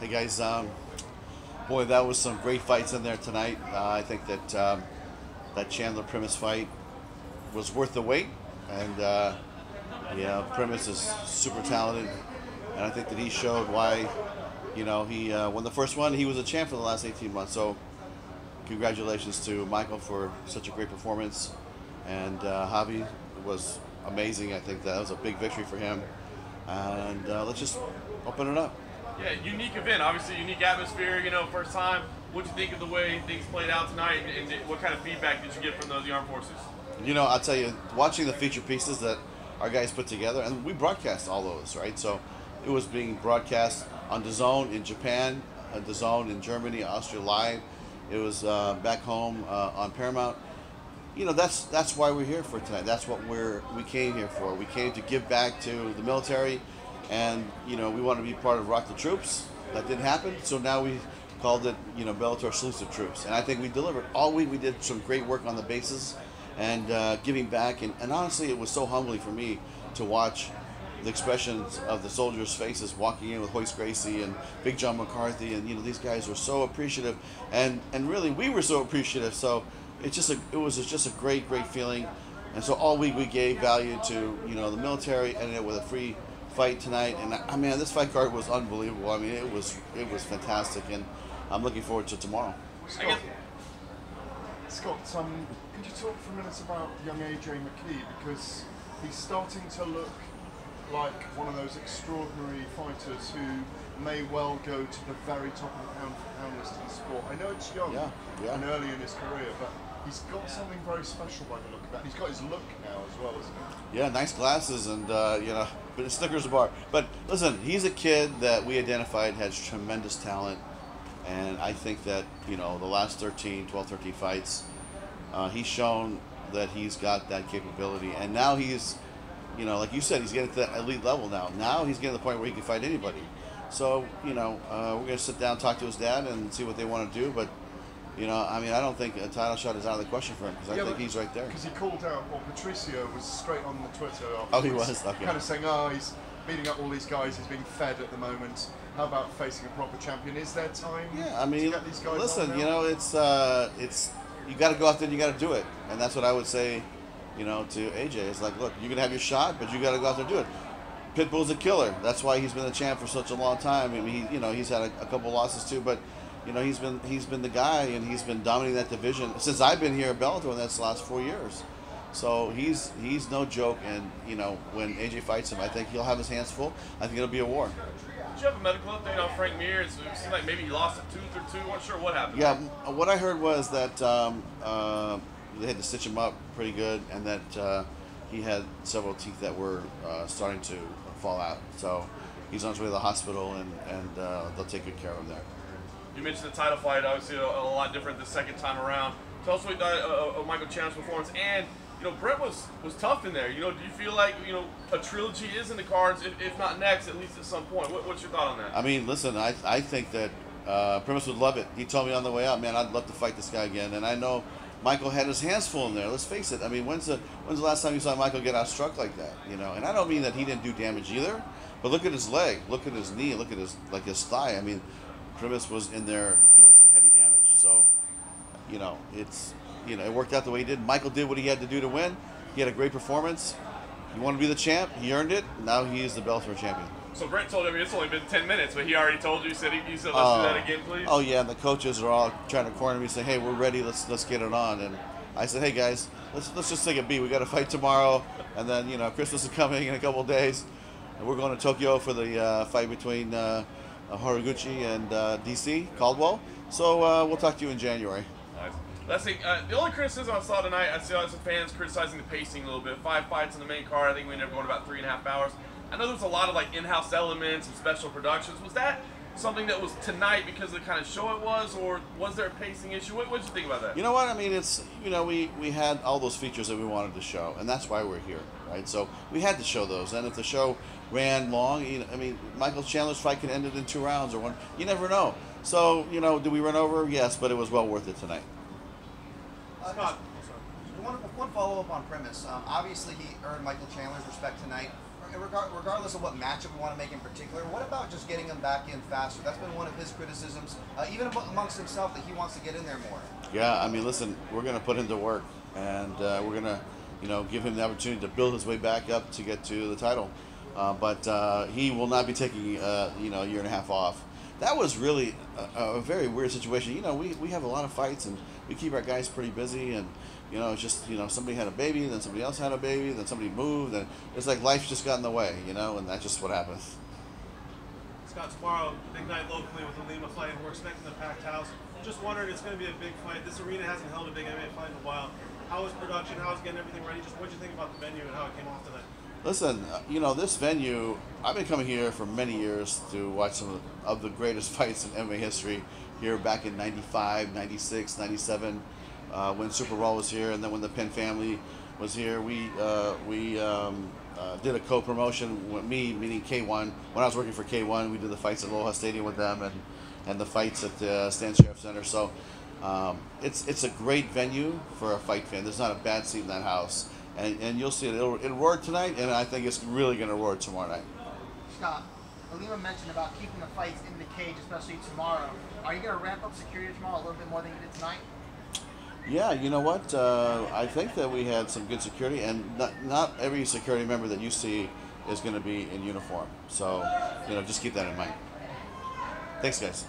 Hey guys, boy, that was some great fights in there tonight. I think that that Chandler Primus fight was worth the wait, and yeah, Primus is super talented, and I think that he showed why. He won the first one. He was a champ for the last 18 months. So, congratulations to Michael for such a great performance, and Javi was amazing. I think that was a big victory for him, and let's just open it up. Yeah, unique event, obviously unique atmosphere, first time. What'd you think of the way things played out tonight, and what kind of feedback did you get from the armed forces? I'll tell you, watching the feature pieces that our guys put together, and we broadcast all those, right? So it was being broadcast on DAZN in Japan, DAZN in Germany, Austria live. It was back home on Paramount. That's why we're here for tonight. That's what we came here for. We came to give back to the military. And, we want to be part of Rock the Troops. That didn't happen, so now we called it, Bellator Salutes the Troops. And I think we delivered. All week we did some great work on the bases and giving back. And honestly, it was so humbling for me to watch the expressions of the soldiers' faces walking in with Hoist Gracie and Big John McCarthy. And, these guys were so appreciative. And really, we were so appreciative. So it was just a great, great feeling. And so all week we gave value to, the military, and it with a free fight tonight, and I mean, this fight card was unbelievable. I mean, it was fantastic, and I'm looking forward to tomorrow. Scott, could you talk for a minute about young AJ McKee, because he's starting to look like one of those extraordinary fighters who may well go to the very top of the pound-for-pound list in the sport. I know it's young and early in his career, but he's got something very special by the look of it. He's got his look now as well, isn't he? Yeah, nice glasses, and but Snickers bar. But listen, he's a kid that we identified has tremendous talent, and I think that the last 12, 13 fights, he's shown that he's got that capability, and now he's, like you said, he's getting to that elite level now. Now he's getting to the point where he can fight anybody. So we're gonna sit down, talk to his dad, and see what they want to do, but. I mean, I don't think a title shot is out of the question for him, because I think he's right there. Because he called out, Patricio was straight on the Twitter afterwards. Oh, he was? Okay. Kind of saying, he's beating up all these guys, he's being fed at the moment. How about facing a proper champion? Is there time to get these guys listen, on now? it's you got to go out there and you got to do it. And that's what I would say, to AJ. It's like, look, you can have your shot, but you got to go out there and do it. Pitbull's a killer. That's why he's been the champ for such a long time. I mean, he's had a couple losses too, but he's been the guy, and he's been dominating that division since I've been here at Bellator, and that's the last 4 years. So he's no joke, and when AJ fights him, I think he'll have his hands full. I think it'll be a war. Did you have a medical update on Frank Mir? It seemed like maybe he lost a tooth or two. I'm not sure what happened. Yeah, what I heard was that they had to stitch him up pretty good, and that he had several teeth that were starting to fall out. So he's on his way to the hospital, and they'll take good care of him there. You mentioned the title fight, obviously a lot different the second time around. Tell us what you thought of Michael Chandler's performance, and Brent was tough in there. Do you feel like a trilogy is in the cards, if not next, at least at some point? What's your thought on that? I mean, listen, I think that Primus would love it. He told me on the way out, man, I'd love to fight this guy again, and I know Michael had his hands full in there. Let's face it. I mean, when's the last time you saw Michael get outstruck like that? And I don't mean that he didn't do damage either, but look at his leg, look at his knee, look at his thigh. I mean, Primus was in there doing some heavy damage. So, it worked out the way he did. Michael did what he had to do to win. He had a great performance. He wanted to be the champ. He earned it. Now he is the Bellator champion. So Brent told him it's only been 10 minutes, but he already told you. He said, let's do that again, please. Oh yeah, and the coaches are all trying to corner me, saying, "Hey, we're ready. Let's get it on." And I said, "Hey guys, let's just take a beat. We got to fight tomorrow, and then Christmas is coming in a couple of days, and we're going to Tokyo for the fight between Horiguchi and DC Caldwell. So we'll talk to you in January." Nice. Last thing, the only criticism I saw tonight, I saw some fans criticizing the pacing a little bit. 5 fights in the main card. I think we ended up going about 3.5 hours. I know there was a lot of in-house elements and special productions. Was that something that was tonight because of the kind of show it was, or was there a pacing issue? What did you think about that? You know what? I mean, it's we had all those features that we wanted to show, and that's why we're here, right? So we had to show those, and if the show ran long, I mean, Michael Chandler's fight could end it in 2 rounds or one. You never know. So did we run over? Yes, but it was well worth it tonight. One follow-up on Primus. Obviously, he earned Michael Chandler's respect tonight. regardless of what matchup we want to make in particular, what about just getting him back in faster? That's been one of his criticisms, even amongst himself, that he wants to get in there more. Yeah, I mean, listen, we're going to put him to work, and we're going to, give him the opportunity to build his way back up to get to the title. But he will not be taking, a year and a half off. That was really a very weird situation. We have a lot of fights, and we keep our guys pretty busy, and it's just, somebody had a baby, then somebody else had a baby, then somebody moved, and it's like life just got in the way, and that's just what happens. Scott, tomorrow, big night locally with the Lima fight. We're expecting a packed house. Just wondering, it's going to be a big fight. This arena hasn't held a big MMA fight in a while. How was production? How was getting everything ready? Just what did you think about the venue and how it came off tonight? Listen, this venue, I've been coming here for many years to watch some of the greatest fights in MMA history here back in 95, 96, 97, when Super Raw was here, and then when the Penn family was here. We did a co-promotion with me, meaning K1. When I was working for K1, we did the fights at Aloha Stadium with them and the fights at the Stan Sheriff Center. So it's a great venue for a fight fan. There's not a bad seat in that house. And you'll see it. It'll roar tonight, and I think it's really going to roar tomorrow night. Scott, Alima mentioned about keeping the fights in the cage, especially tomorrow. Are you going to ramp up security tomorrow a little bit more than you did tonight? Yeah, you know what? I think that we had some good security, and not every security member that you see is going to be in uniform. So, just keep that in mind. Thanks, guys.